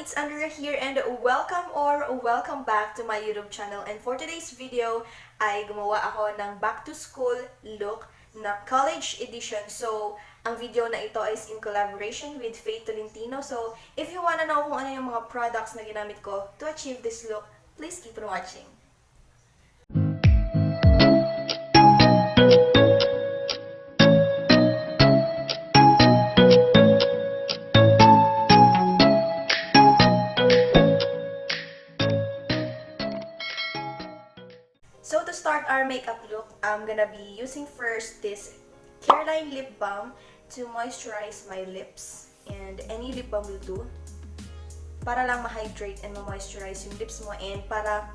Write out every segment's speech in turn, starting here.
it's Andrea here and welcome back to my YouTube channel. And for today's video ay gumawa ako ng back to school look na college edition. So, ang video na ito is in collaboration with Tolentino. So, if you wanna know kung ano yung mga products na ginamit ko to achieve this look, please keep on watching. So to start our makeup look, I'm gonna be using first this Careline Lip Balm to moisturize my lips. And any lip balm will do. Para lang ma-hydrate and ma-moisturize yung lips mo and para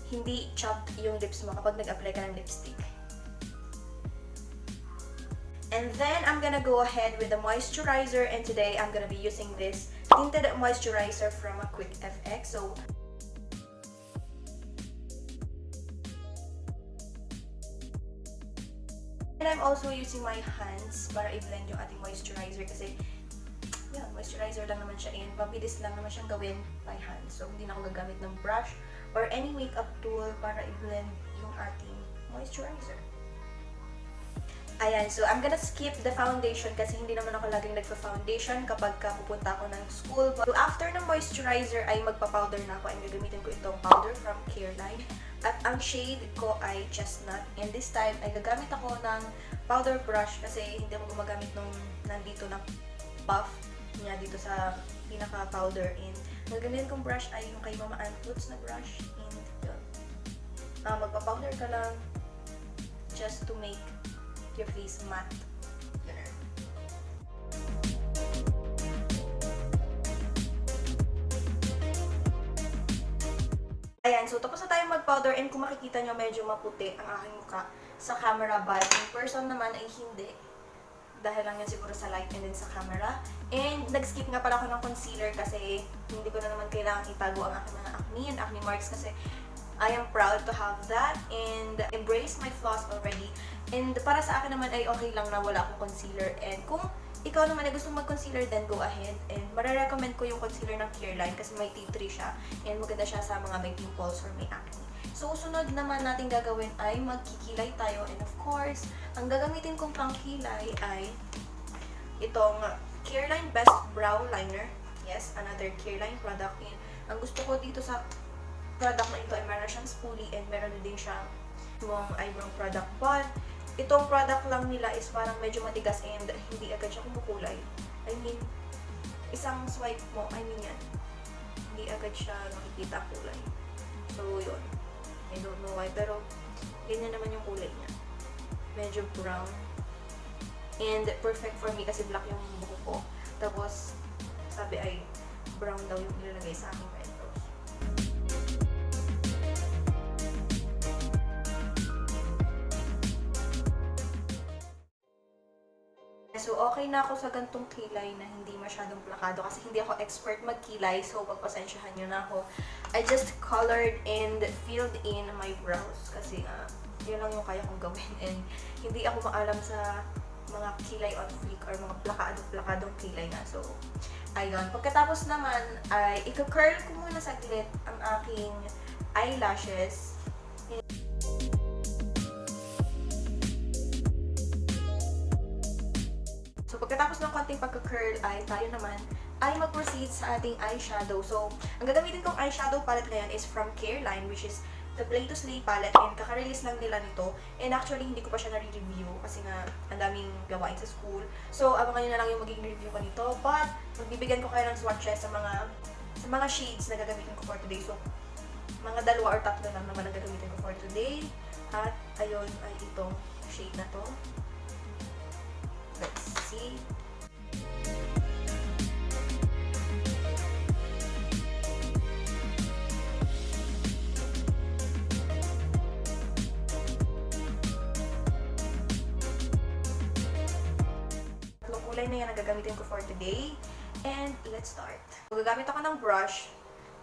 hindi chapped yung lips mo kapag nag-apply ka ng lipstick. And then I'm gonna go ahead with the moisturizer, and today I'm gonna be using this Tinted moisturizer from a Quick FX. So and I'm also using my hands para i-blend yung ating moisturizer kasi yeah, moisturizer lang naman siya and mabilis lang naman siyang gawin by hand. So hindi na ako gagamit ng brush or any makeup tool para i-blend yung ating moisturizer. Ayan, so I'm gonna skip the foundation kasi hindi naman ako laging nagpa-foundation kapag pupunta ako ng school. So after ng moisturizer ay magpa-powder na ako and gagamitin ko itong powder from Careline. At ang shade ko ay chestnut. And this time ay gagamit ako ng powder brush kasi hindi ako gumagamit nung nandito na puff niya dito sa pinaka-powder. And gagamitin kong brush ay yung kay Mama Antuts na brush. And yun. Magpa-powder ka lang just to make your face matte. Ganun. Ayan, so tapos na tayong mag-powder and kung makikita nyo medyo maputi ang aking mukha sa camera, but in person naman ay hindi. Dahil lang yan siguro sa light and then sa camera. And nag-skip nga pala ako ng concealer kasi hindi ko na naman kailangan itago ang aking mga acne and acne marks kasi I am proud to have that and embrace my flaws already. And para sa akin naman ay okay lang na wala akong concealer. And kung ikaw naman ay gusto mag-concealer, then go ahead. And marirecommend ko yung concealer ng Careline kasi may tea tree siya. And maganda siya sa mga may pimples or may acne. So, sunod naman natin gagawin ay magkikilay tayo. And of course, ang gagamitin kong pangkilay ay itong Careline Best Brow Liner. Yes, another Careline product. And ang gusto ko dito sa product na ito ay meron siyang spoolie and meron din siyang eyebrow product. But itong product lang nila is parang medyo matigas and hindi agad siya kumukulay. I mean, isang swipe mo, yan, hindi agad siya nakikita kulay. So, yun. I don't know why, pero ganyan naman yung kulay niya. Medyo brown. And perfect for me kasi black yung buhok ko. Tapos, sabi ay brown daw yung ilalagay sa aking eyebrows. So, okay na ako sa gantong kilay na hindi masyadong plakado kasi hindi ako expert magkilay. So, pagpasensyahan nyo na ako. I just colored and filled in my brows kasi yun lang yung kaya kong gawin. And hindi ako maalam sa mga kilay on fleek or mga plakadong kilay na. So, ayun. Pagkatapos naman ay i-curl ko muna saglit ang aking eyelashes. So, pagkatapos ng konting pagka-curl ay tayo naman ay mag-proceed sa ating eyeshadow. So, ang gagamitin kong eyeshadow palette ngayon is from Careline, which is the Play to Slay palette. And kaka-release lang nila nito. And actually, hindi ko pa siya na-review kasi nga ang daming gawain sa school. So, abangan nyo na lang yung magiging review ko nito. But, magbibigyan ko kayo ng swatches sa mga shades na gagamitin ko for today. So, mga 2 or 3 lang naman ang gagamitin ko for today. At, ayun, ay itong shade na to. Let's see. Tatlong kulay na yan ang gagamitin ko for today. And let's start. Gagamit ako ng brush.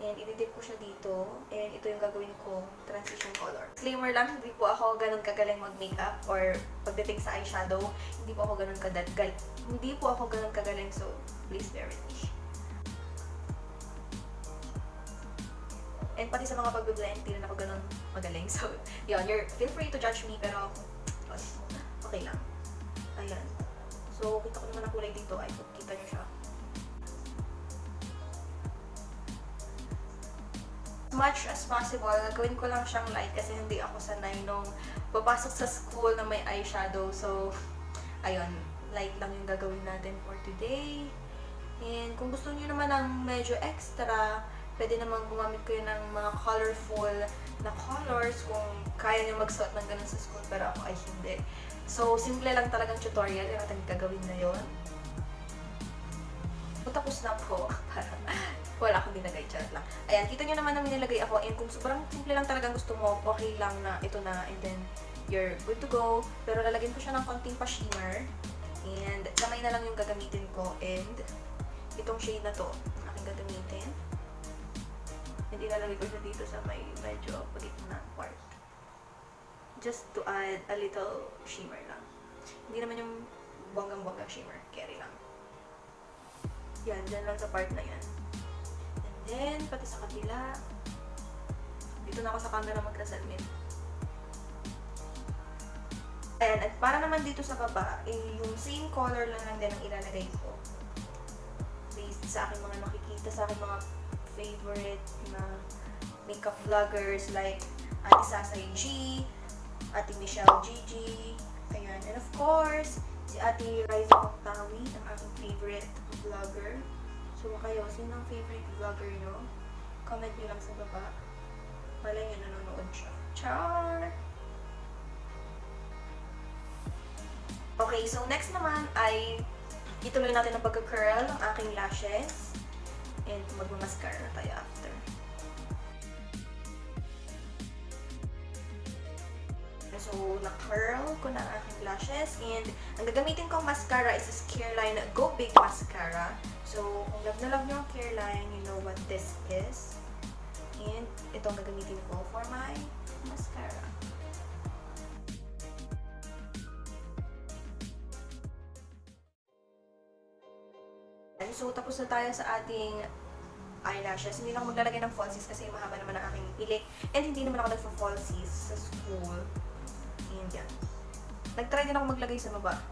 And ididip ko siya dito. And ito yung gagawin ko, transition color. Disclaimer lang, hindi po ako ganun kagaling mag-makeup or pagdating sa eyeshadow. Hindi po ako ganun kagaling. So, please bear with me. And pati sa mga pag-blend, hindi rin ako ganun magaling. So, yun, feel free to judge me, pero okay lang. Ayan. So, kita ko naman ang kulay dito. Ay, kita nyo siya. As much as possible, gawin ko lang siyang light kasi hindi ako sanay nung papasok sa school na may eyeshadow. So, ayun, light lang yung gagawin natin for today. And kung gusto niyo naman ng medyo extra, pwede naman gumamit kayo ng mga colorful na colors kung kaya niyo magsuot ng ganun sa school, pero ako ay hindi. So, simple lang talagang tutorial yung ating gagawin na yon. Tapos na po. Parang wala akong dinagay, chat lang. Ayan, kita nyo naman na nilagay ako. And kung sobrang simple lang talagang gusto mo, okay lang na ito na. And then, you're good to go. Pero lalagyan ko siya ng konting pa-shimmer. And kamay na lang yung gagamitin ko. And itong shade na to, aking gagamitin. And ilalagay ko siya dito sa may medyo pagitna part. Just to add a little shimmer lang. Hindi naman yung bonggang-bonggang shimmer. Carry lang. Yan, dyan lang sa part na yan. And then, pati sa kabila. Dito na ako sa camera magkasalmin. Ayan, at para naman dito sa baba, yung same color lang din ang ilalagay ko. Based sa aking mga nakikita, sa aking mga favorite na makeup vloggers like Ate Sasay G, Ate Michelle Gigi, ayan. And of course, si Ate Riza Contawi, ang aking favorite vlogger. So kayo, sino ang favorite vlogger nyo? Comment nyo lang sa baba. Malay nyo nanonood siya. Char! Okay, so next naman ay ituloy natin ang pagka-curl ng aking lashes. And mag-mascara na tayo after. So, na-curl ko na ang aking lashes. And ang gagamitin kong mascara is this Careline Go Big Mascara. So, kung love na love nyo ang Careline, you know what this is. And ito ang gagamitin ko for my mascara. So, tapos na tayo sa ating eyelashes. Hindi lang ako maglalagay ng falsies kasi mahaba naman ang aking pilik. And hindi naman ako nagpa-falsies sa school. And yan. Nag-try din ako maglagay sa baba.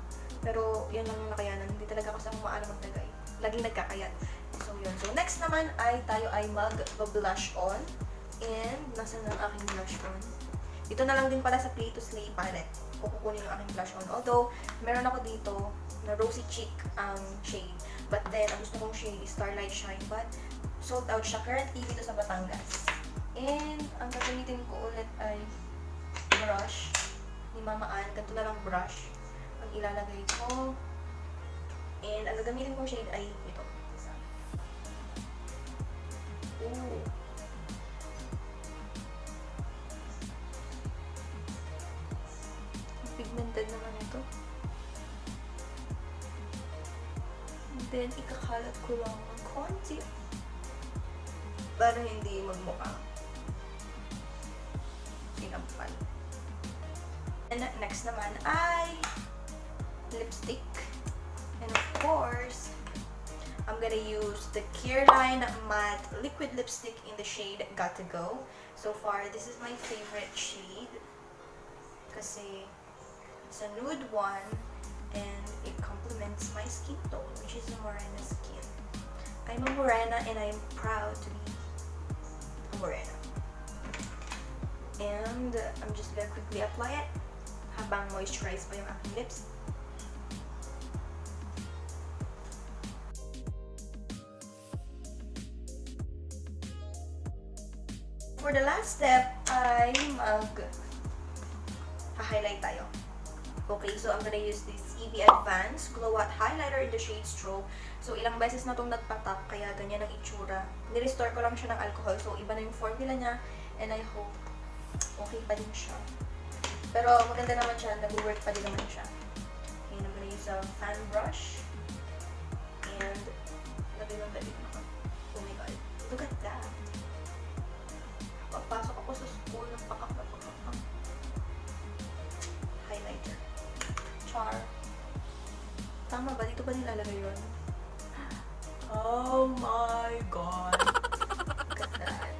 Pero yan lang yung nakayanan. Hindi talaga kasi ako maano maglagay. Laging nagkakayat. So yun. So next naman ay tayo ay mag-blush on. And nasan ang aking blush on? Ito na lang din pala sa Play to Slay palette. Kukunin yung aking blush on. Although, meron ako dito na rosy cheek ang shade. But then, ang gusto kong shade is Starlight Shine. But, sold out siya currently dito sa Batangas. And, ang gagamitin ko ulit ay brush ni Mama Ann. Ganito na lang brush ang ilalagay ko. And, ang gagamitin kong shade ay ito. Isa. Ooh. Pigmented naman ito. And then, ikakalat ko lang ng konti. Para hindi magmukha sinampal. And next naman ay lipstick. And of course, I'm gonna use the Careline Matte Liquid Lipstick in the shade Got to Go. So far, this is my favorite shade. Kasi it's a nude one and it complements my skin tone, which is a morena skin. I'm a morena and I'm proud to be a morena. And I'm just gonna quickly apply it habang moisturize pa yung aking lips. For the last step ay mag-highlight tayo. Okay, so I'm gonna use this EB Advanced Glowout Highlighter in the shade Strobe. So, ilang beses na itong nagpatak, kaya ganyan ang itsura. Nirestore ko lang siya ng alcohol, so iba na yung formula niya. And I hope okay pa din siya. Pero maganda naman siya, nag-work pa din naman siya. Okay, I'm gonna use a fan brush. And, labig ng labig naman. Oh my god, look at that. Pagpasok ako sa school, napakak. Highlighter. Char. Tama ba? Dito ba nilalagay yun? Oh my god. Look at that.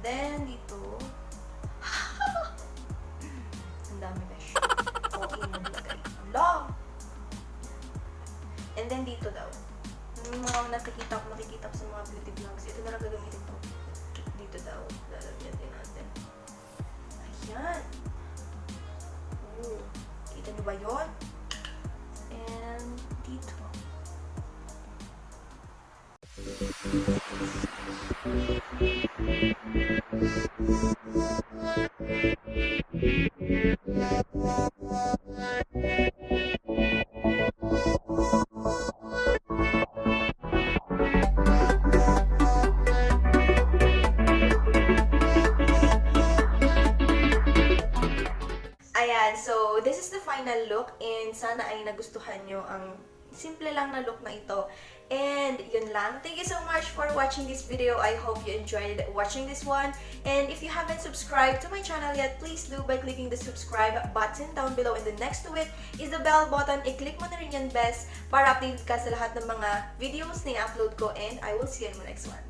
then, dito. Ang dami, besh. O, inyo lagay. Long! And then, dito daw. Yung mga nakikita ko sa mga beauty vlogs, ito na lang gagamitin to. Dito daw. Lalagyan din natin. Ayan. Oh, kita nyo ba yun? And dito. Ayan, so this is the final look and sana ay nagustuhan nyo ang simple lang na look na ito. And yun lang. Thank you so much for watching this video. I hope you enjoyed watching this one. And if you haven't subscribed to my channel yet, please do by clicking the subscribe button down below. And the next to it is the bell button. I-click mo na rin yan, best, para updated ka sa lahat ng mga videos na i-upload ko. And I will see you in the next one.